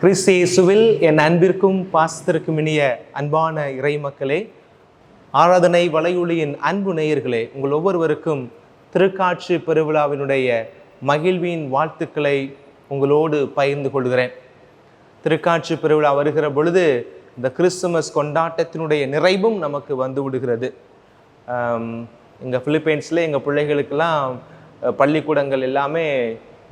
கிறிஸ்து இயேசுவில் என் அன்பிற்கும் பாசத்திற்கும் இனிய அன்பான இறை மக்களே, ஆராதனை வலையொலியின் அன்பு நேயர்களே, உங்கள் ஒவ்வொருவருக்கும் திருக்காட்சி பெருவிழாவினுடைய மகிழ்வின் வாழ்த்துக்களை உங்களோடு பகிர்ந்து கொள்கிறேன். திருக்காட்சி பெருவிழா வருகிற பொழுது இந்த கிறிஸ்துமஸ் கொண்டாட்டத்தினுடைய நிறைவும் நமக்கு வந்து விடுகிறது. எங்கள் பிலிப்பைன்ஸில் எங்கள் பிள்ளைகளுக்கெல்லாம் பள்ளிக்கூடங்கள் எல்லாமே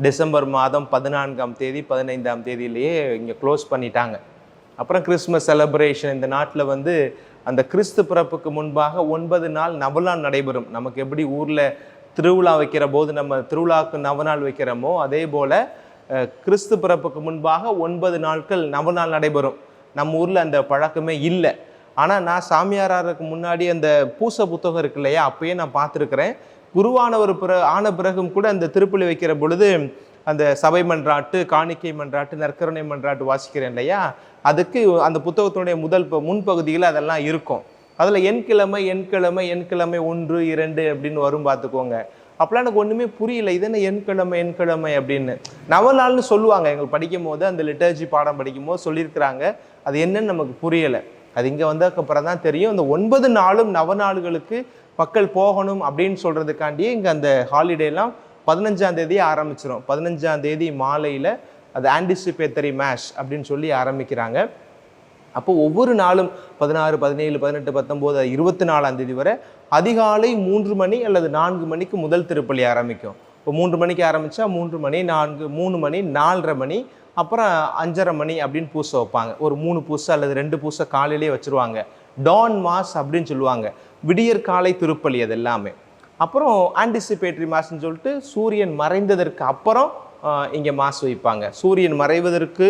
டிசம்பர் மாதம் 14ஆம் தேதி 15ஆம் தேதியிலேயே இங்கே க்ளோஸ் பண்ணிட்டாங்க. அப்புறம் கிறிஸ்மஸ் செலிப்ரேஷன் இந்த நாட்டில் வந்து அந்த கிறிஸ்து பிறப்புக்கு முன்பாக 9 நாள் நவநாள் நடைபெறும். நமக்கு எப்படி ஊரில் திருவிழா வைக்கிற போது நம்ம திருவிழாவுக்கு நவநாள் வைக்கிறோமோ, அதே போல் கிறிஸ்து பிறப்புக்கு முன்பாக 9 நாட்கள் நவநாள் நடைபெறும். நம்ம ஊரில் அந்த பழக்கமே இல்லை. ஆனால் நான் சாமியாராருக்கு முன்னாடி அந்த பூச புத்தகம் இருக்கு இல்லையா, அப்பயே நான் பார்த்துருக்குறேன். குருவானவர் ஆன பிறகும் கூட அந்த திருப்பலி வைக்கிற பொழுது அந்த சபை மன்றாட்டு, காணிக்கை மன்றாட்டு, நற்கருணை மன்றாட்டு வாசிக்கிறேன் இல்லையா, அதுக்கு அந்த புத்தகத்தினுடைய முன்பகுதியில் அதெல்லாம் இருக்கும். அதில் எண்கிழமை 1, 2 அப்படின்னு வரும், பார்த்துக்கோங்க. அப்போலாம் எனக்கு ஒன்றுமே புரியல, இது என்ன எண்கிழமை அப்படின்னு. நவநாள்னு சொல்லுவாங்க, எங்களுக்கு படிக்கும் போது அந்த லிட்டர்ஜி பாடம் படிக்கும் போது சொல்லியிருக்கிறாங்க. அது என்னன்னு நமக்கு புரியலை. அது இங்கே வந்ததுக்கப்புறம் தான் தெரியும். இந்த 9 நாளும் நவநாளுகளுக்கு மக்கள் போகணும் அப்படின்னு சொல்கிறதுக்காண்டியே இங்கே அந்த ஹாலிடேலாம் 15ஆம் தேதியே ஆரம்பிச்சிடும். 15ஆம் தேதி மாலையில் அது ஆன்டிசிபேட்டரி மேஷ் அப்படின்னு சொல்லி ஆரம்பிக்கிறாங்க. அப்போ ஒவ்வொரு நாளும் 16, 17, 18, 19, 24ஆம் தேதி வரை அதிகாலை 3 மணி அல்லது 4 மணிக்கு முதல் திருப்பலி ஆரம்பிக்கும். இப்போ 3 மணிக்கு ஆரம்பித்தா 3 மணி, 3 மணி, 4:30 மணி, அப்புறம் 5:30 மணி அப்படின்னு பூசை வைப்பாங்க. ஒரு 3 பூசை அல்லது 2 பூசை காலையிலே வச்சுருவாங்க. டான் மாஸ் அப்படின்னு சொல்லுவாங்க, விடியற் காலை திருப்பலி அது எல்லாமே. அப்புறம் ஆன்டிசிபேட்டரி மாஸ்ன்னு சொல்லிட்டு சூரியன் மறைந்ததற்கு அப்புறம் இங்கே மாஸ் வைப்பாங்க. சூரியன் மறைவதற்கு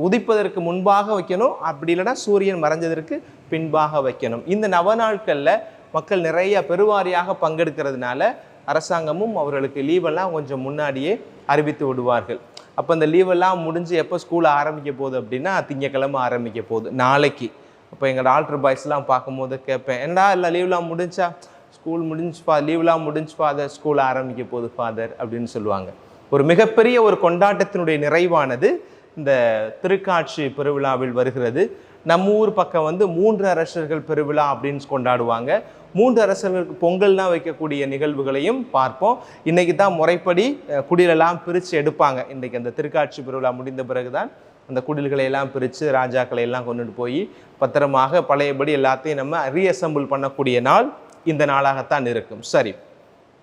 உதிப்பதற்கு முன்பாக வைக்கணும், அப்படி இல்லைன்னா சூரியன் மறைஞ்சதற்கு பின்பாக வைக்கணும். இந்த நவநாட்களில் மக்கள் நிறைய பெருவாரியாக பங்கெடுக்கிறதுனால அரசாங்கமும் அவர்களுக்கு லீவெல்லாம் கொஞ்சம் முன்னாடியே அறிவித்து விடுவார்கள். அப்போ இந்த லீவெல்லாம் முடிஞ்சு எப்போ ஸ்கூல் ஆரம்பிக்க போகுது அப்படின்னா திங்கக்கிழமை ஆரம்பிக்க போகுது, நாளைக்கு. அப்போ எங்கள் டாக்டர் பாய்ஸ்லாம் பார்க்கும்போது கேட்பேன், ஏண்டா இல்லை லீவ்லாம் முடிஞ்சா? ஸ்கூல் முடிஞ்சுப்பா, லீவ்லாம் முடிஞ்சுப்பா, அதை ஸ்கூல் ஆரம்பிக்க போகுது ஃபாதர் அப்படின்னு சொல்லுவாங்க. ஒரு மிகப்பெரிய ஒரு கொண்டாட்டத்தினுடைய நிறைவானது இந்த திருக்காட்சி பெருவிழாவில் வருகிறது. நம்ம ஊர் பக்கம் வந்து 3 அரசர்கள் பெருவிழா அப்படின்னு கொண்டாடுவாங்க. 3 அரசர்களுக்கு பொங்கல்லாம் வைக்கக்கூடிய நிகழ்வுகளையும் பார்ப்போம். இன்றைக்கி தான் முறைப்படி குடிலெல்லாம் பிரித்து எடுப்பாங்க. இன்றைக்கி அந்த திருக்காட்சி பெருவிழா முடிந்த பிறகு தான் அந்த குடில்களை எல்லாம் பிரித்து ராஜாக்களை எல்லாம் கொண்டுட்டு போய் பத்திரமாக பழையபடி எல்லாத்தையும் நம்ம ரீஅசம்பிள் பண்ணக்கூடிய நாள் இந்த நாளாகத்தான் இருக்கும். சரி,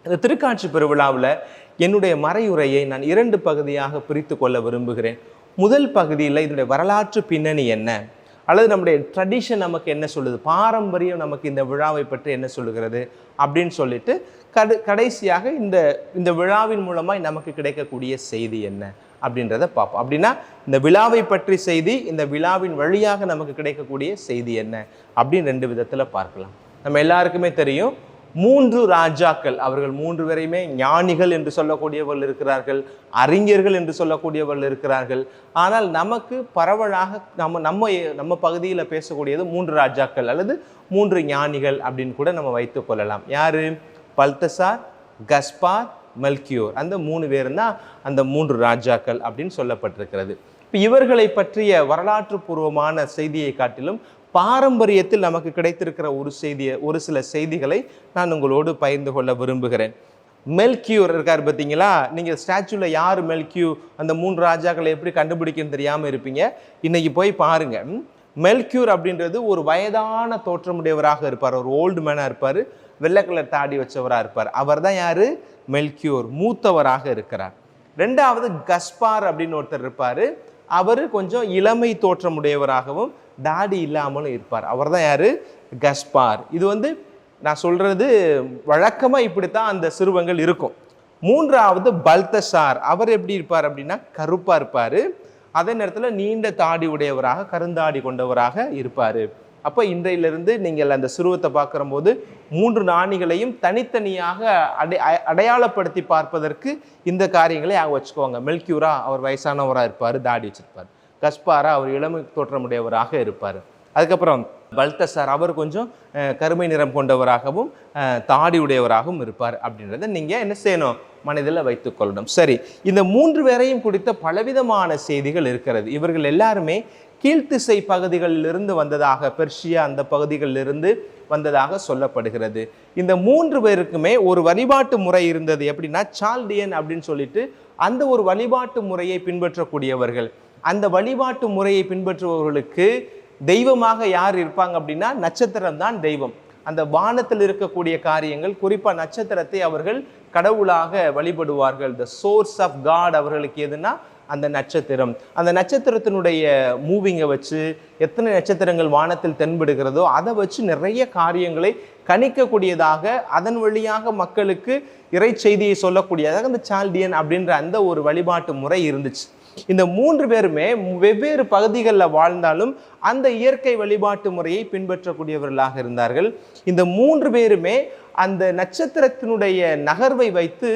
இந்த திருக்காட்சி பெருவிழாவில் என்னுடைய மறையுரையை நான் 2 பகுதியாக பிரித்து கொள்ள விரும்புகிறேன். முதல் பகுதியில் இதனுடைய வரலாற்று பின்னணி என்ன, அல்லது நம்முடைய ட்ரெடிஷன் நமக்கு என்ன சொல்லுது, பாரம்பரியம் நமக்கு இந்த விழாவை பற்றி என்ன சொல்லுகிறது அப்படின்னு சொல்லிட்டு கடைசியாக இந்த விழாவின் மூலமாக நமக்கு கிடைக்கக்கூடிய செய்தி என்ன அப்படின்றத பார்ப்போம். அப்படின்னா இந்த விழாவை பற்றி செய்தி, இந்த விழாவின் வழியாக நமக்கு கிடைக்கக்கூடிய செய்தி என்ன அப்படின்னு 2 விதத்தில் பார்க்கலாம். நம்ம எல்லாருக்குமே தெரியும், 3 ராஜாக்கள், அவர்கள் 3 பேரையுமே ஞானிகள் என்று சொல்லக்கூடியவர்கள் இருக்கிறார்கள், அறிஞர்கள் என்று சொல்லக்கூடியவர்கள் இருக்கிறார்கள். ஆனால் நமக்கு பரவலாக நம்ம பகுதியில் பேசக்கூடியது 3 ராஜாக்கள் அல்லது 3 ஞானிகள் அப்படின்னு கூட நம்ம வைத்து கொள்ளலாம். யாரு? Balthazar, Gaspar, Melchior. அந்த 3 பேர் தான் அந்த 3 ராஜாக்கள் அப்படின்னு சொல்லப்பட்டிருக்கிறது. இப்போ இவர்களை பற்றிய வரலாற்று பூர்வமான செய்தியை காட்டிலும் பாரம்பரியத்தில் நமக்கு கிடைத்திருக்கிற ஒரு சில செய்திகளை நான் உங்களோடு பகிர்ந்து கொள்ள விரும்புகிறேன். மெல்கியூர் இருக்கார் பார்த்தீங்களா, நீங்கள் ஸ்டாச்சுவில் யார் மெல்கியூ, அந்த 3 ராஜாக்களை எப்படி கண்டுபிடிக்கணும்னு தெரியாமல் இருப்பீங்க. இன்னைக்கு போய் பாருங்க. மெல்கியூர் அப்படின்றது ஒரு வயதான தோற்றமுடையவராக இருப்பார், ஒரு ஓல்டு மேனாக இருப்பார், வெள்ளை கலர் தாடி வச்சவராக இருப்பார். அவர் தான் யார்? மெல்கியூர், மூத்தவராக இருக்கிறார். 2வது கஸ்பார் அப்படின்னு ஒருத்தர் இருப்பார். அவர் கொஞ்சம் இளமை தோற்றமுடையவராகவும் தாடி இல்லாமலும் இருப்பார். அவர் தான் யார்? கஸ்பார். இது வந்து நான் சொல்கிறது வழக்கமாக இப்படித்தான் அந்த சிறுவங்கள் இருக்கும். 3வது பல்தசார். அவர் எப்படி இருப்பார் அப்படின்னா கருப்பாக இருப்பார், அதே நேரத்தில் நீண்ட தாடி உடையவராக, கருந்தாடி கொண்டவராக இருப்பார். அப்போ இன்றையிலிருந்து நீங்கள் அந்த சிறுவத்தை பார்க்குற போது 3 ஞானிகளையும் தனித்தனியாக அடையாளப்படுத்தி பார்ப்பதற்கு இந்த காரியங்களை வச்சுக்கோங்க. மெல்கியூரா அவர் வயசானவராக இருப்பார், தாடி வச்சிருப்பார். கஸ்பாரா அவர் இளமை தோற்றமுடையவராக இருப்பார். அதுக்கப்புறம் பல்தசார் அவர் கொஞ்சம் கருமை நிறம் கொண்டவராகவும் தாடி உடையவராகவும் இருப்பார். அப்படின்றத நீங்கள் என்ன செய்யணும், மனதில் வைத்துக் கொள்ளணும். சரி, இந்த 3 பேரையும் குறித்த பலவிதமான செய்திகள் இருக்கிறது. இவர்கள் எல்லாருமே கீழ்த்திசை பகுதிகளிலிருந்து வந்ததாக, பெர்ஷியா அந்த பகுதிகளிலிருந்து வந்ததாக சொல்லப்படுகிறது. இந்த 3 பேருக்குமே ஒரு வழிபாட்டு முறை இருந்தது. எப்படின்னா சால்டியன் அப்படின்னு சொல்லிட்டு அந்த ஒரு வழிபாட்டு முறையை பின்பற்றக்கூடியவர்கள். அந்த வழிபாட்டு முறையை பின்பற்றுபவர்களுக்கு தெய்வமாக யார் இருப்பாங்க அப்படின்னா நட்சத்திரம் தான் தெய்வம். அந்த வானத்தில் இருக்கக்கூடிய காரியங்கள், குறிப்பா நட்சத்திரத்தை அவர்கள் கடவுளாக வழிபடுவார்கள். த சோர்ஸ் ஆஃப் காட் அவர்களுக்கு எதுனா அந்த நட்சத்திரம். அந்த நட்சத்திரத்தினுடைய மூவிங்கை வச்சு எத்தனை நட்சத்திரங்கள் வானத்தில் தென்படுகிறதோ அதை வச்சு நிறைய காரியங்களை கணிக்கக்கூடியதாக, அதன் வழியாக மக்களுக்கு இறை செய்தியை சொல்லக்கூடியதாக அந்த சால்டியன் அப்படின்ற அந்த ஒரு வழிபாட்டு முறை இருந்துச்சு. இந்த 3 பேருமே வெவ்வேறு பகுதிகளில் வாழ்ந்தாலும் அந்த இயற்கை வழிபாட்டு முறையை பின்பற்றக்கூடியவர்களாக இருந்தார்கள். இந்த 3 பேருமே அந்த நட்சத்திரத்தினுடைய நகர்வை வைத்து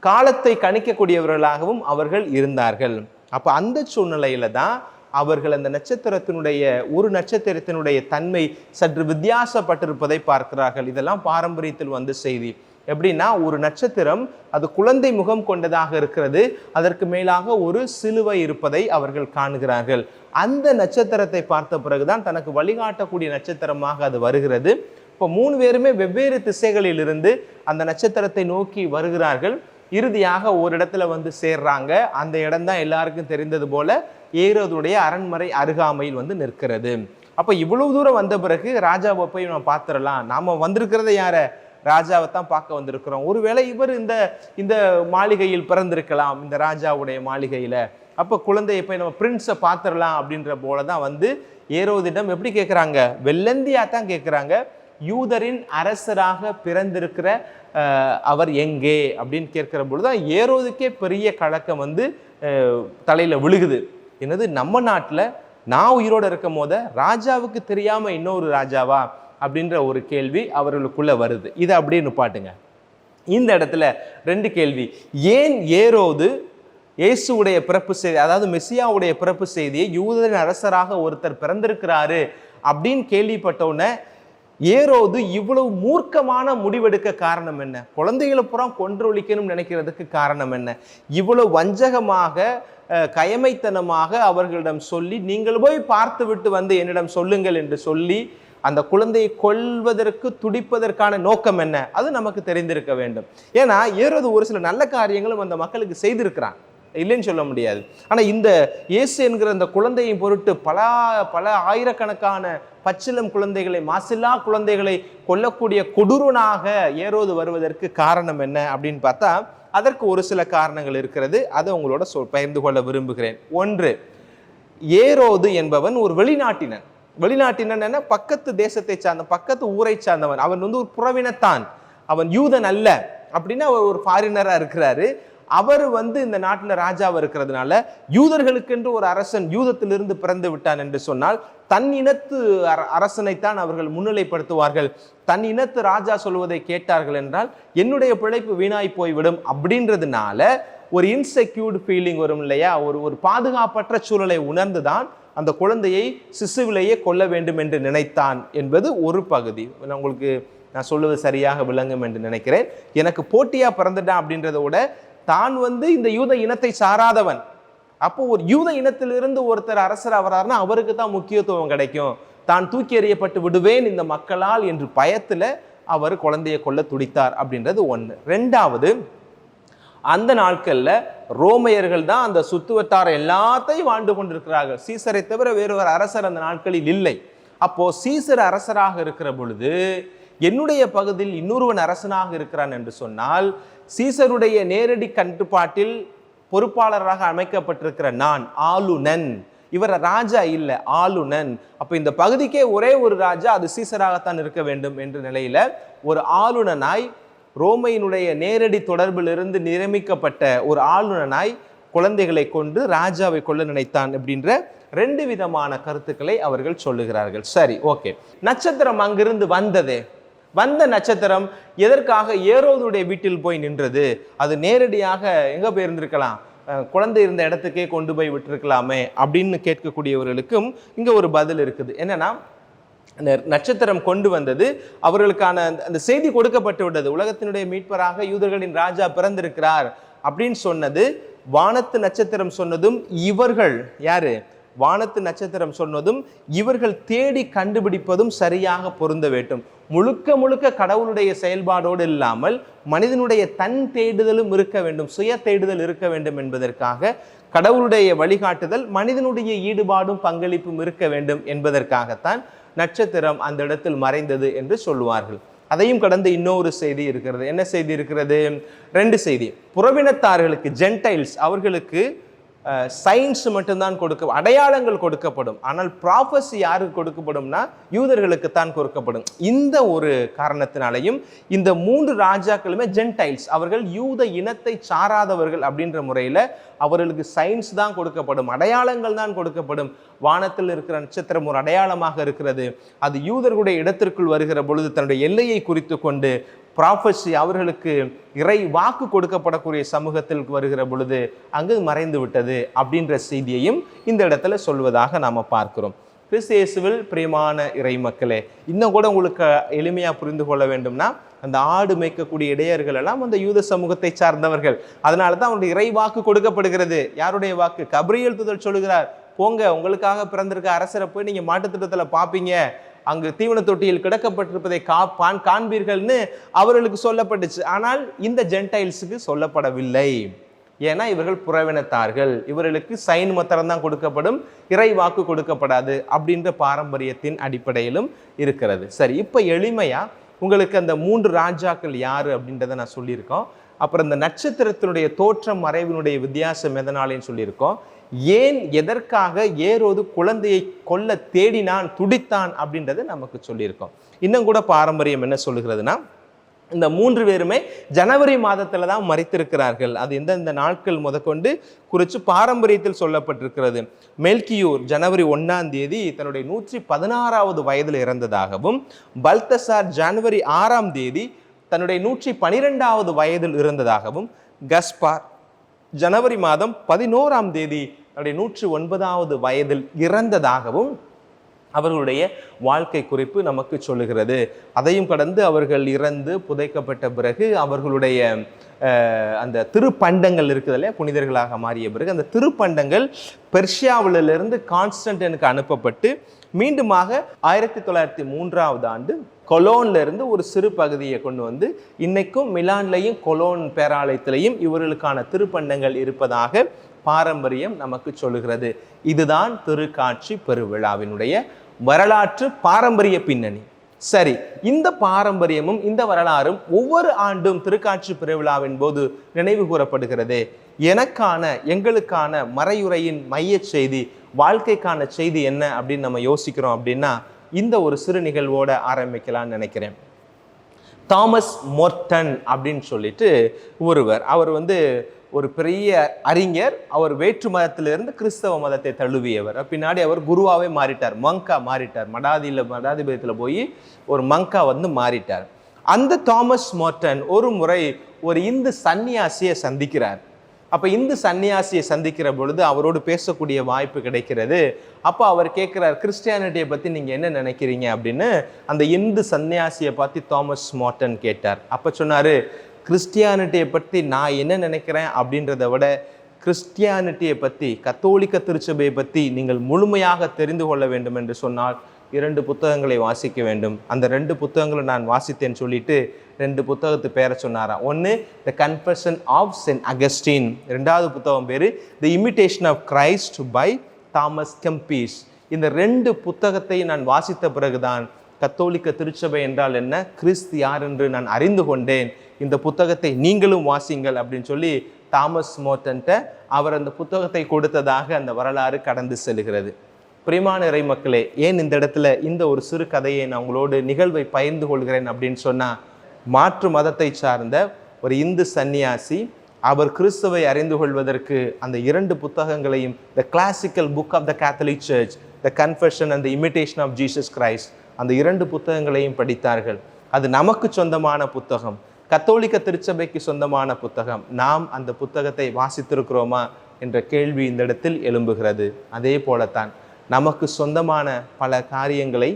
காலத்தை கணிக்கக்கூடியவர்களாகவும் அவர்கள் இருந்தார்கள். அப்போ அந்த சூழ்நிலையில தான் அவர்கள் அந்த நட்சத்திரத்தினுடைய ஒரு நட்சத்திரத்தினுடைய தன்மை சற்று வித்தியாசப்பட்டிருப்பதை பார்க்கிறார்கள். இதெல்லாம் பாரம்பரியத்தில் வந்த செய்தி. எப்படின்னா ஒரு நட்சத்திரம் அது குழந்தை முகம் கொண்டதாக இருக்கிறது, அதற்கு மேலாக ஒரு சிலுவை இருப்பதை அவர்கள் காணுகிறார்கள். அந்த நட்சத்திரத்தை பார்த்த பிறகுதான் தனக்கு வழிகாட்டக்கூடிய நட்சத்திரமாக அது வருகிறது. இப்போ 3 பேருமே வெவ்வேறு திசைகளில் இருந்து அந்த நட்சத்திரத்தை நோக்கி வருகிறார்கள். இறுதியாக ஒரு இடத்துல வந்து சேர்றாங்க. அந்த இடம் தான் எல்லாருக்கும் தெரிந்தது போல ஏரோதுடைய அரண்மனை அருகாமையில் வந்து நிற்கிறது. அப்போ இவ்வளவு தூரம் வந்த பிறகு ராஜாவை போய் நம்ம பார்த்துடலாம், நாம வந்திருக்கிறத யார, ராஜாவை தான் பார்க்க வந்திருக்கிறோம். ஒருவேளை இவர் இந்த மாளிகையில் பிறந்திருக்கலாம், இந்த ராஜாவுடைய மாளிகையில. அப்போ குழந்தையை போய் நம்ம பிரின்ஸை பார்த்துடலாம் அப்படின்ற போலதான் வந்து ஏரோதிடம் எப்படி கேட்குறாங்க, வெள்ளந்தியா தான் கேட்குறாங்க, யூதரின் அரசராக பிறந்திருக்கிற அவர் எங்கே அப்படின்னு கேட்கிற பொழுதுதான் ஏரோதுக்கே பெரிய கலக்கம் வந்து தலையில விழுகுது. என்னது, நம்ம நாட்டில் நான் உயிரோடு இருக்கும் போத ராஜாவுக்கு தெரியாம இன்னொரு ராஜாவா அப்படின்ற ஒரு கேள்வி அவர்களுக்குள்ள வருது. இதை அப்படியே நிப்பாட்டுங்க. இந்த இடத்துல 2 கேள்வி. ஏன் ஏரோது இயேசுடைய பிறப்பு செய்தி, அதாவது மெசியாவுடைய பிறப்பு செய்தியை யூதரின் அரசராக ஒருத்தர் பிறந்திருக்கிறாரு அப்படின்னு கேள்விப்பட்டவுடனே ஏரோது இவ்வளவு மூர்க்கமான முடிவெடுக்க காரணம் என்ன? குழந்தைகளை புறம் கொன்றொழிக்கணும்னு நினைக்கிறதுக்கு காரணம் என்ன? இவ்வளவு வஞ்சகமாக கயமைத்தனமாக அவர்களிடம் சொல்லி நீங்கள் போய் பார்த்து விட்டு வந்து என்னிடம் சொல்லுங்கள் என்று சொல்லி அந்த குழந்தையை கொல்வதற்கு துடிப்பதற்கான நோக்கம் என்ன? அது நமக்கு தெரிந்திருக்க வேண்டும். ஏன்னா ஏரோது ஒரு சில நல்ல காரியங்களும் அந்த மக்களுக்கு செய்திருக்கிறான், இல்லைன்னு சொல்ல முடியாது. ஆனால் இந்த இயேசு என்கிற அந்த குழந்தையின் பொருட்டு பல ஆயிரக்கணக்கான பச்சிலம் குழந்தைகளை, மாசில்லா குழந்தைகளை கொல்லக்கூடிய கொடூரனாக ஏரோது வருவதற்கு காரணம் என்ன அப்படின்னு பார்த்தா அதற்கு ஒரு சில காரணங்கள் இருக்கிறது. அதை உங்களோட பகிர்ந்து கொள்ள விரும்புகிறேன். 1, ஏரோது என்பவன் ஒரு வெளிநாட்டினன். என்ன, பக்கத்து தேசத்தை சார்ந்த, பக்கத்து ஊரை சார்ந்தவன். அவன் வந்து ஒரு புறவினத்தான், அவன் யூதன் அல்ல. அப்படின்னா அவர் ஒரு ஃபாரினரா இருக்கிறாரு. அவர் வந்து இந்த நாட்டில் ராஜாவா இருக்கிறதுனால யூதர்களுக்கென்று ஒரு அரசன் யூதத்திலிருந்து பிறந்து விட்டான் என்று சொன்னால் தன் இனத்து அரசனைத்தான் அவர்கள் முன்னிலைப்படுத்துவார்கள். தன் இனத்து ராஜா சொல்வதை கேட்டார்கள் என்றால் என்னுடைய பிழைப்பு வீணாய் போய்விடும் அப்படின்றதுனால ஒரு இன்செக்யூர்டு ஃபீலிங் வரும் இல்லையா, ஒரு பாதுகாப்பற்ற சூழலை உணர்ந்துதான் அந்த குழந்தையை சிசுவிலேயே கொல்ல வேண்டும் என்று நினைத்தான் என்பது ஒரு பகுதி. உங்களுக்கு நான் சொல்லுவது சரியாக விளங்கும் என்று நினைக்கிறேன். எனக்கு போட்டியா பிறந்துட்டான் அப்படின்றத விட தான் வந்து இந்த யூத இனத்தை சாராதவன். அப்போ ஒரு யூத இனத்திலிருந்து ஒருத்தர் அரசர் வராருன்னா அவருக்கு தான் முக்கியத்துவம் கிடைக்கும், தான் தூக்கி எறியப்பட்டு விடுவேன் இந்த மக்களால் என்று பயத்துல அவர் குழந்தையை கொல்ல துடித்தார் அப்படின்றது 1. 2வது, அந்த நாட்கள்ல ரோமையர்கள் தான் அந்த சுத்துவட்டார எல்லாத்தையும் வாழ்ந்து கொண்டிருக்கிறார்கள். சீசரை தவிர வேறொரு அரசர் அந்த நாட்களில் இல்லை. அப்போ சீசர் அரசராக இருக்கிற பொழுது என்னுடைய பகுதியில் இன்னொருவன் அரசனாக இருக்கிறான் என்று சொன்னால் சீசருடைய நேரடி கட்டுப்பாட்டில் பொறுப்பாளராக அமைக்கப்பட்டிருக்கிற நான் ஆளுநன், இவர் ராஜா இல்லை, ஆளுநன். அப்போ இந்த பகுதிக்கே ஒரே ஒரு ராஜா, அது சீசராகத்தான் இருக்க வேண்டும் என்ற நிலையில ஒரு ஆளுநனாய், ரோமையினுடைய நேரடி தொடர்பிலிருந்து நியமிக்கப்பட்ட ஒரு ஆளுநனாய் குழந்தைகளை கொண்டு ராஜாவை கொள்ள நினைத்தான் அப்படின்ற 2 விதமான கருத்துக்களை அவர்கள் சொல்லுகிறார்கள். சரி, ஓகே. நட்சத்திரம் அங்கிருந்து வந்த நட்சத்திரம் எதற்காக ஏரோதுடைய வீட்டில் போய் நின்றது? அது நேரடியாக எங்க போயிருந்திருக்கலாம், குழந்தை இருந்த இடத்துக்கே கொண்டு போய் விட்டுருக்கலாமே அப்படின்னு கேட்கக்கூடியவர்களுக்கும் இங்க ஒரு பதில் இருக்குது. என்னன்னா, அந்த நட்சத்திரம் கொண்டு வந்தது. அவர்களுக்கான அந்த செய்தி கொடுக்கப்பட்டு விட்டது. உலகத்தினுடைய மீட்பராக யூதர்களின் ராஜா பிறந்திருக்கிறார் அப்படின்னு சொன்னது. வானத்து நட்சத்திரம் சொன்னதும் இவர்கள் யாரு, வானத்து நட்சத்திரம் சொன்னதும் இவர்கள் தேடி கண்டுபிடிப்பதும் சரியாக பொருந்த வேண்டும். முழுக்க முழுக்க கடவுளுடைய செயல்பாடோடு இல்லாமல் மனிதனுடைய தன் தேடுதலும் இருக்க வேண்டும், சுய தேடுதல் இருக்க வேண்டும் என்பதற்காக கடவுளுடைய வழிகாட்டுதல், மனிதனுடைய ஈடுபாடும் பங்களிப்பும் இருக்க வேண்டும் என்பதற்காகத்தான் நட்சத்திரம் அந்த இடத்தில் மறைந்தது என்று சொல்லுவார்கள். அதையும் கடந்து இன்னொரு செய்தி இருக்கிறது. என்ன செய்தி இருக்கிறது? 2 செய்தி. புறவினத்தார்களுக்கு, ஜென்டைல்ஸ், அவர்களுக்கு சயின்ஸ் மட்டும்தான் அடையாளங்கள் கொடுக்கப்படும். ஆனால் ப்ராஃபஸி யாருக்கு கொடுக்கப்படும்னா யூதர்களுக்குத்தான் கொடுக்கப்படும். இந்த ஒரு காரணத்தினாலையும் இந்த 3 ராஜாக்களுமே ஜென்டைல்ஸ், அவர்கள் யூத இனத்தை சாராதவர்கள் அப்படின்ற முறையில் அவர்களுக்கு சயின்ஸ் தான் கொடுக்கப்படும், அடையாளங்கள் தான் கொடுக்கப்படும். வானத்தில் இருக்கிற நட்சத்திரம் ஒரு அடையாளமாக இருக்கிறது. அது யூதர்களுடைய இடத்திற்குள் வருகிற பொழுது தன்னுடைய எல்லையை குறித்து கொண்டு ப்ராஃபஸி, அவர்களுக்கு இறை வாக்கு கொடுக்கப்படக்கூடிய சமூகத்தில் வருகிற பொழுது அங்கு மறைந்து விட்டது அப்படின்ற செய்தியையும் இந்த இடத்துல சொல்வதாக நாம் பார்க்கிறோம். கிறிஸ்து இயேசுவில் பிரியமான இறை மக்களே, இன்னும் கூட உங்களுக்கு எளிமையாக புரிந்து கொள்ள வேண்டும்னா, அந்த ஆடு மேய்க்கக்கூடிய இடையர்கள் எல்லாம் அந்த யூத சமூகத்தை சார்ந்தவர்கள். அதனால தான் அவருடைய இறை வாக்கு கொடுக்கப்படுகிறது. யாருடைய வாக்கு? கபிரியேல் தூதர் சொல்லுகிறார், போங்க, உங்களுக்காக பிறந்திருக்க அரசரை போய் நீங்கள் மாட்டுத்திட்டத்தில் பார்ப்பீங்க, அங்கு தீவன தொட்டியில் கிடக்கப்பட்டிருப்பதை காண்பீர்கள்னு அவர்களுக்கு சொல்லப்பட்டுச்சு. ஆனால் இந்த ஜென்டைல்ஸுக்கு சொல்லப்படவில்லை. ஏன்னா இவர்கள் புறவினத்தார்கள், இவர்களுக்கு சைன் மாத்திரம் தான் கொடுக்கப்படும், இறை வாக்கு கொடுக்கப்படாது அப்படின்ற பாரம்பரியத்தின் அடிப்படையிலும் இருக்கிறது. சரி, இப்போ எளிமையா உங்களுக்கு அந்த 3 ராஜாக்கள் யாரு அப்படின்றத நான் சொல்லியிருக்கோம். அப்புறம் இந்த நட்சத்திரத்தினுடைய தோற்றம் மறைவினுடைய வித்தியாசம் எதனாலேன்னு சொல்லியிருக்கோம். ஏன், எதற்காக ஏரோது குழந்தையை கொல்ல தேடினான், துடித்தான் அப்படின்றத நமக்கு சொல்லியிருக்கோம். இன்னும் கூட பாரம்பரியம் என்ன சொல்லுகிறதுனா, இந்த 3 பேருமே ஜனவரி மாதத்துல தான் மரித்திருக்கிறார்கள். அது எந்தெந்த நாட்கள் முதற்கொண்டு குறித்து பாரம்பரியத்தில் சொல்லப்பட்டிருக்கிறது. மெல்கியூர் ஜனவரி 1ஆம் தேதி தன்னுடைய 116வது வயதில் இறந்ததாகவும், பல்தசார் ஜனவரி 6ஆம் தேதி தன்னுடைய 112வது வயதில் இருந்ததாகவும், கஸ்பார் ஜனவரி மாதம் 11ஆம் தேதி தன்னுடைய 109வது வயதில் இறந்ததாகவும் அவர்களுடைய வாழ்க்கை குறிப்பு நமக்கு சொல்லுகிறது. அதையும் கடந்து அவர்கள் இறந்து புதைக்கப்பட்ட பிறகு அவர்களுடைய அந்த திருப்பண்டங்கள் இருக்குது இல்லையா, புனிதர்களாக மாறிய பிறகு அந்த திருப்பண்டங்கள் பெர்ஷியாவிலிருந்து கான்ஸ்டன்டைனுக்கு அனுப்பப்பட்டு மீண்டுமாக 1903ஆவது ஆண்டு கொலோன்ல இருந்து ஒரு சிறு பகுதியை கொண்டு வந்து இன்னைக்கும் மிலான்லையும் கொலோன் பேராலயத்திலையும் இவர்களுக்கான திருப்பண்டங்கள் இருப்பதாக பாரம்பரியம் நமக்கு சொல்லுகிறது. இதுதான் திருக்காட்சி பெருவிழாவினுடைய வரலாற்று பாரம்பரிய பின்னணி. சரி, இந்த பாரம்பரியமும் இந்த வரலாறும் ஒவ்வொரு ஆண்டும் திருக்காட்சி பெருவிழாவின் போது நினைவு கூறப்படுகிறது. எங்களுக்கான மறையுறையின் மைய செய்தி, வாழ்க்கைக்கான செய்தி என்ன அப்படின்னு நம்ம யோசிக்கிறோம் அப்படின்னா, இந்த ஒரு சிறு நிகழ்வோட ஆரம்பிக்கலாம்னு நினைக்கிறேன். தாமஸ் மோர்டன் அப்படின்னு சொல்லிட்டு ஒருவர், அவர் ஒரு பெரிய அறிஞர். அவர் வேற்று மதத்திலிருந்து கிறிஸ்தவ மதத்தை தழுவியவர். பின்னாடி அவர் குருவாவே மாறிட்டார், மங்கா மாறிட்டார். மடாதிபதியில் போய் ஒரு மங்கா மாறிட்டார். அந்த தாமஸ் மோர்டன் ஒரு முறை ஒரு இந்து சன்னியாசியை சந்திக்கிறார். அப்போ இந்து சன்னியாசியை சந்திக்கிற பொழுது அவரோடு பேசக்கூடிய வாய்ப்பு கிடைக்கிறது. அப்போ அவர் கேட்குறார், கிறிஸ்டியானிட்டியை பற்றி நீங்கள் என்ன நினைக்கிறீங்க அப்படின்னு அந்த இந்து சன்னியாசியை பார்த்து தாமஸ் மோர்டன் கேட்டார். அப்போ சொன்னார், கிறிஸ்டியானிட்டியை பற்றி நான் என்ன நினைக்கிறேன் அப்படின்றத விட கிறிஸ்டியானிட்டியை பற்றி, கத்தோலிக்க திருச்சபையை பற்றி நீங்கள் முழுமையாக தெரிந்து கொள்ள வேண்டும் என்று சொன்னால் 2 புத்தகங்களை வாசிக்க வேண்டும். அந்த 2 புத்தகங்களை நான் வாசித்தேன்னு சொல்லிட்டு 2 புத்தகத்து பேரை சொன்னாராம். ஒன்று the confession of Saint Augustine, 2வது புத்தகம் பேர் the imitation of Christ by Thomas Kempis. இந்த 2 புத்தகத்தை நான் வாசித்த பிறகுதான் கத்தோலிக்க திருச்சபை என்றால் என்ன, கிறிஸ்து யார் என்று நான் அறிந்து கொண்டேன். இந்த புத்தகத்தை நீங்களும் வாசிங்கள் அப்படின்னு சொல்லி தாமஸ் மோர்டன்ட்ட அவர் அந்த புத்தகத்தை கொடுத்ததாக அந்த வரலாறு கடந்து செல்கிறது. பிரியமான இறை மக்களே, ஏன் இந்த இடத்துல இந்த ஒரு சிறு கதையை நான் உங்களோடு நிகழ்வை பகிர்ந்து கொள்கிறேன் அப்படின்னு சொன்னால், மாற்று மதத்தை சார்ந்த ஒரு இந்து சன்னியாசி அவர் கிறிஸ்துவை அறிந்து கொள்வதற்கு அந்த 2 புத்தகங்களையும், the classical book of the Catholic church, the confession and the imitation of Jesus Christ, அந்த 2 புத்தகங்களையும் படித்தார்கள். அது நமக்கு சொந்தமான புத்தகம், கத்தோலிக்க திருச்சபைக்கு சொந்தமான புத்தகம். நாம் அந்த புத்தகத்தை வாசித்திருக்கிறோமா என்ற கேள்வி இந்த இடத்தில் எழும்புகிறது. அதே போலத்தான் நமக்கு சொந்தமான பல காரியங்களை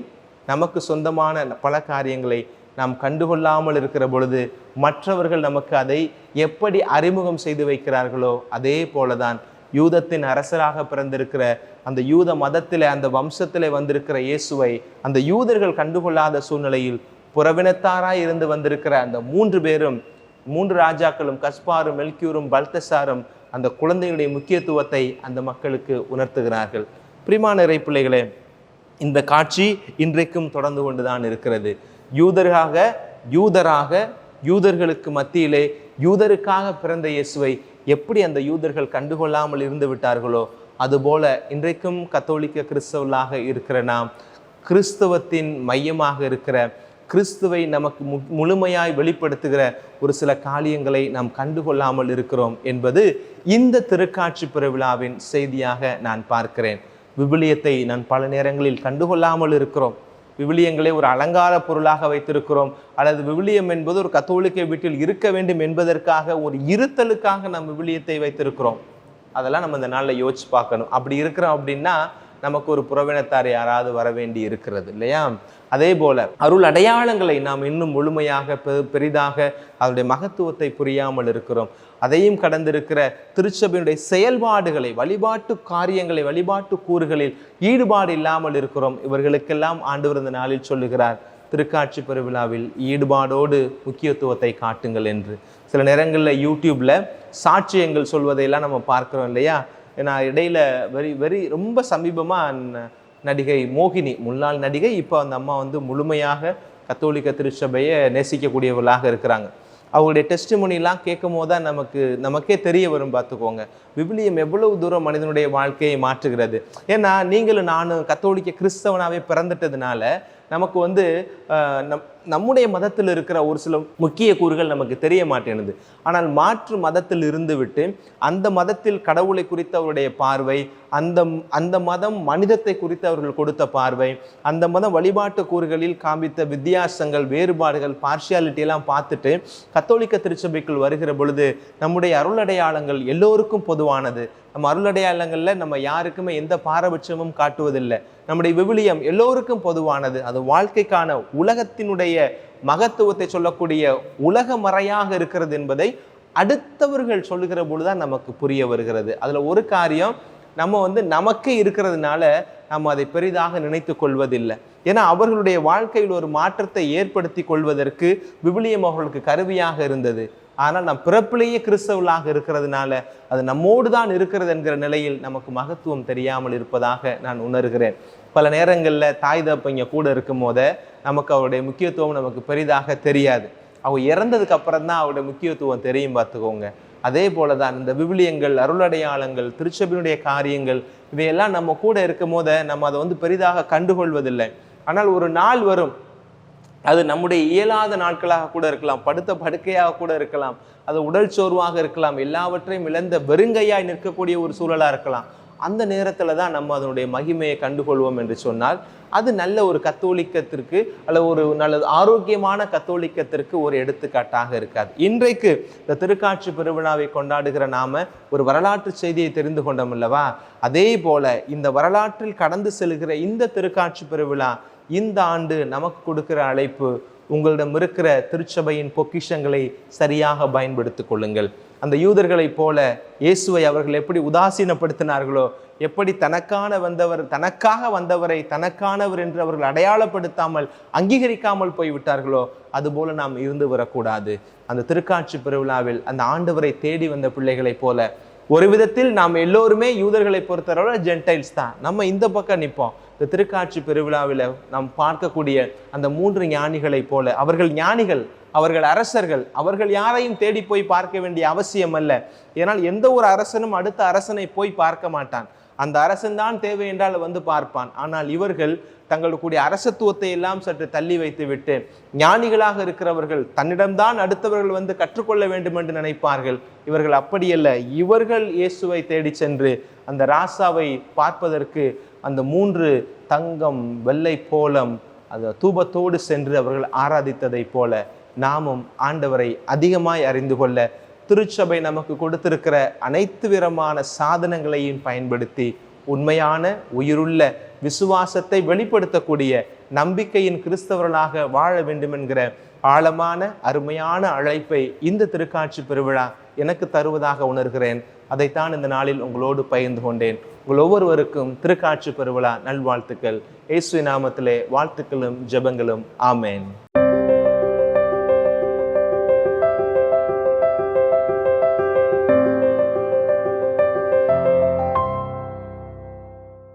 நமக்கு சொந்தமான பல காரியங்களை நாம் கண்டுகொள்ளாமல் இருக்கிற பொழுது மற்றவர்கள் நமக்கு அதை எப்படி அறிமுகம் செய்து வைக்கிறார்களோ அதே போலதான் யூதத்தின் அரசராக பிறந்திருக்கிற அந்த யூத மதத்திலே, அந்த வம்சத்திலே வந்திருக்கிற இயேசுவை அந்த யூதர்கள் கண்டுகொள்ளாத சூழ்நிலையில் புறவினத்தாராய் இருந்து வந்திருக்கிற அந்த 3 பேரும், 3 ராஜாக்களும், கஸ்பாரும், மெல்கியூரும், பல்தசாரும் அந்த குழந்தைகளுடைய முக்கியத்துவத்தை அந்த மக்களுக்கு உணர்த்துகிறார்கள். பிரியமான இறைப்பிள்ளைகளே, இந்த காட்சி இன்றைக்கும் தொடர்ந்து கொண்டுதான் இருக்கிறது. யூதராக யூதர்களுக்கு மத்தியிலே யூதருக்காக பிறந்த இயேசுவை எப்படி அந்த யூதர்கள் கண்டுகொள்ளாமல் இருந்து விட்டார்களோ அதுபோல இன்றைக்கும் கத்தோலிக்க கிறிஸ்தவர்களாக இருக்கிற நாம் கிறிஸ்தவத்தின் மையமாக இருக்கிற கிறிஸ்துவை நமக்கு முழுமையாய் வெளிப்படுத்துகிற ஒரு சில காரியங்களை நாம் கண்டுகொள்ளாமல் இருக்கிறோம் என்பது இந்த திருக்காட்சி பெருவிழாவின் செய்தியாக நான் பார்க்கிறேன். விவிலியத்தை நான் பல நேரங்களில் கண்டுகொள்ளாமல் இருக்கிறோம். விவிலியங்களை ஒரு அலங்கார பொருளாக வைத்திருக்கிறோம், அல்லது விவிலியம் என்பது ஒரு கத்தோலிக்க வீட்டில் இருக்க வேண்டும் என்பதற்காக ஒரு இருத்தலுக்காக நாம் விவிலியத்தை வைத்திருக்கிறோம். அதெல்லாம் நம்ம இந்த நாளில் யோசிச்சு பார்க்கணும். அப்படி இருக்கிறோம் அப்படின்னா நமக்கு ஒரு புறவினத்தார் யாராவது வர வேண்டி இருக்கிறது இல்லையா? அதே போல அருள் அடையாளங்களை நாம் இன்னும் முழுமையாக பெரிதாக அதனுடைய மகத்துவத்தை புரியாமல் இருக்கிறோம். அதையும் கடந்திருக்கிற திருச்சபையினுடைய செயல்பாடுகளை, வழிபாட்டு காரியங்களை, வழிபாட்டு கூறுகளில் ஈடுபாடு இல்லாமல் இருக்கிறோம். இவர்களுக்கெல்லாம் ஆண்டவர் இந்த நாளில் சொல்லுகிறார், திருக்காட்சி பெருவிழாவில் ஈடுபாடோடு முக்கியத்துவத்தை காட்டுங்கள் என்று. சில நேரங்களில் யூடியூப்ல சாட்சியங்கள் சொல்வதையெல்லாம் நம்ம பார்க்கிறோம் இல்லையா? ஏன்னா இடையில ரொம்ப சமீபமாக நடிகை மோகினி, முன்னாள் நடிகை, இப்போ அந்த அம்மா முழுமையாக கத்தோலிக்க திருச்சபையை நேசிக்கக்கூடியவர்களாக இருக்கிறாங்க. அவங்களுடைய டெஸ்டிமோனிலாம் கேட்கும் போது தான் நமக்கே தெரிய வரும். பார்த்துக்கோங்க, விவிலியம் எவ்வளவு தூரம் மனிதனுடைய வாழ்க்கையை மாற்றுகிறது. ஏன்னா நீங்களும் நானும் கத்தோலிக்க கிறிஸ்தவனாகவே பிறந்துட்டதுனால நமக்கு நம்முடைய மதத்தில் இருக்கிற ஒரு சில முக்கிய கூறுகள் நமக்கு தெரிய மாட்டேனுது. ஆனால் மாற்று மதத்தில் இருந்து விட்டு அந்த மதத்தில் கடவுளை குறித்த அவருடைய பார்வை, அந்த மதம் மனிதத்தை குறித்து அவர்கள் கொடுத்த பார்வை, அந்த மதம் வழிபாட்டு கூறுகளில் காண்பித்த வித்தியாசங்கள், வேறுபாடுகள், பார்ஷியாலிட்டி எல்லாம் பார்த்துட்டு கத்தோலிக்க திருச்சபைக்குள் வருகிற பொழுது நம்முடைய அருளடையாளங்கள் எல்லோருக்கும் பொதுவானது. நம்ம அருளடையாளங்களில் நம்ம யாருக்குமே எந்த பாரபட்சமும் காட்டுவதில்லை. நம்முடைய விவிலியம் எல்லோருக்கும் பொதுவானது. அது வாழ்க்கைக்கான உலகத்தினுடைய மகத்துவத்தை சொல்லக்கூடிய உலக மறையாக இருக்கிறது என்பதை அடுத்தவர்கள் சொல்லுகிற பொழுதுதான் நமக்கு புரிய வருகிறது. அதுல ஒரு காரியம், நம்ம நமக்கே இருக்கிறதுனால நம்ம அதை பெரிதாக நினைத்து கொள்வதில்லை. ஏன்னா அவர்களுடைய வாழ்க்கையில் ஒரு மாற்றத்தை ஏற்படுத்தி கொள்வதற்கு விவிலியம் அவர்களுக்கு கருவியாக இருந்தது. ஆனால் நாம் பிறப்பிலேயே கிறிஸ்தவர்களாக இருக்கிறதுனால அது நம்மோடு தான் இருக்கிறது என்கிற நிலையில் நமக்கு மகத்துவம் தெரியாமல் இருப்பதாக நான் உணர்கிறேன். பல நேரங்களில் தாய் தப்பங்க கூட இருக்கும் போதே நமக்கு அவருடைய முக்கியத்துவம் நமக்கு பெரிதாக தெரியாது. அவங்க இறந்ததுக்கு அப்புறம் தான் அவருடைய முக்கியத்துவம் தெரியும். பார்த்துக்கோங்க. அதே போல தான் இந்த விவிலியங்கள், அருளடையாளங்கள், திருச்சபையினுடைய காரியங்கள் இவையெல்லாம் நம்ம கூட இருக்கும் போதே நம்ம அதை பெரிதாக கண்டுகொள்வதில்லை. ஆனால் ஒரு நாள் வரும், அது நம்முடைய இயலாத நாட்களாக கூட இருக்கலாம், படுத்த படுக்கையாக கூட இருக்கலாம், அது உடல் சோர்வாக இருக்கலாம், எல்லாவற்றையும் இழந்த வெறுங்கையாய் நிற்கக்கூடிய ஒரு சூழலாக இருக்கலாம். அந்த நேரத்தில் தான் நம்ம அதனுடைய மகிமையை கண்டுகொள்வோம் என்று சொன்னால் அது நல்ல ஒரு கத்தோலிக்கத்திற்கு அல்லது ஒரு நல்ல ஆரோக்கியமான கத்தோலிக்கத்திற்கு ஒரு எடுத்துக்காட்டாக இருக்காது. இன்றைக்கு இந்த திருக்காட்சி பெருவிழாவை கொண்டாடுகிற நாம ஒரு வரலாற்று செய்தியை தெரிந்து கொண்டோம் அல்லவா? அதே போல இந்த வரலாற்றில் கடந்து செல்கிற இந்த திருக்காட்சி பெருவிழா இந்த ஆண்டு நமக்கு கொடுக்கிற அழைப்பு, உங்களிடம் இருக்கிற திருச்சபையின் பொக்கிஷங்களை சரியாக பயன்படுத்திக் கொள்ளுங்கள். அந்த யூதர்களைப் போல இயேசுவை அவர்கள் எப்படி உதாசீனப்படுத்தினார்களோ, எப்படி தனக்காக வந்தவரை தனக்கானவர் என்று அவர்கள் அடையாளப்படுத்தாமல் அங்கீகரிக்காமல் போய்விட்டார்களோ அதுபோல நாம் இருந்து வரக்கூடாது. அந்த திருக்காட்சி பெருவிழாவில் அந்த ஆண்டவரை தேடி வந்த பிள்ளைகளைப் போல ஒரு விதத்தில் நாம் எல்லோருமே யூதர்களை பொறுத்தவரை ஜென்டைல்ஸ் தான். நம்ம இந்த பக்கம் நிற்போம். இந்த திருக்காட்சி பெருவிழாவில் நாம் பார்க்கக்கூடிய அந்த 3 ஞானிகளை போல, அவர்கள் ஞானிகள், அவர்கள் அரசர்கள், அவர்கள் யாரையும் தேடி போய் பார்க்க வேண்டிய அவசியம் அல்ல. ஏனால் எந்த ஒரு அரசனும் அடுத்த அரசனை போய் பார்க்க மாட்டான். அந்த அரசன் தான் தேவை என்றால் பார்ப்பான். ஆனால் இவர்கள் தங்களுடைய அரசத்துவத்தை எல்லாம் சற்று தள்ளி வைத்து விட்டு ஞானிகளாக இருக்கிறவர்கள் தன்னிடம்தான் அடுத்தவர்கள் கற்றுக்கொள்ள வேண்டும் என்று நினைப்பார்கள். இவர்கள் அப்படியல்ல. இவர்கள் இயேசுவை தேடி சென்று அந்த ராசாவை பார்ப்பதற்கு அந்த 3 தங்கம், வெள்ளை போலம், அந்த தூபத்தோடு சென்று அவர்கள் ஆராதித்ததை போல நாமும் ஆண்டவரை அதிகமாய் அறிந்து கொள்ள திருச்சபை நமக்கு கொடுத்திருக்கிற அனைத்து விதமான சாதனங்களையும் பயன்படுத்தி உண்மையான உயிருள்ள விசுவாசத்தை வெளிப்படுத்தக்கூடிய நம்பிக்கையின் கிறிஸ்தவர்களாக வாழ வேண்டும் என்கிற ஆழமான அருமையான அழைப்பை இந்த திருக்காட்சி பெருவிழா எனக்கு தருவதாக உணர்கிறேன். அதைத்தான் இந்த நாளில் உங்களோடு பகிர்ந்து கொண்டேன். உங்கள் ஒவ்வொருவருக்கும் திருக்காட்சி பெருவிழா நல்வாழ்த்துக்கள். இயேசுவின் நாமத்திலே வாழ்த்துக்களும் ஜெபங்களும். ஆமேன்.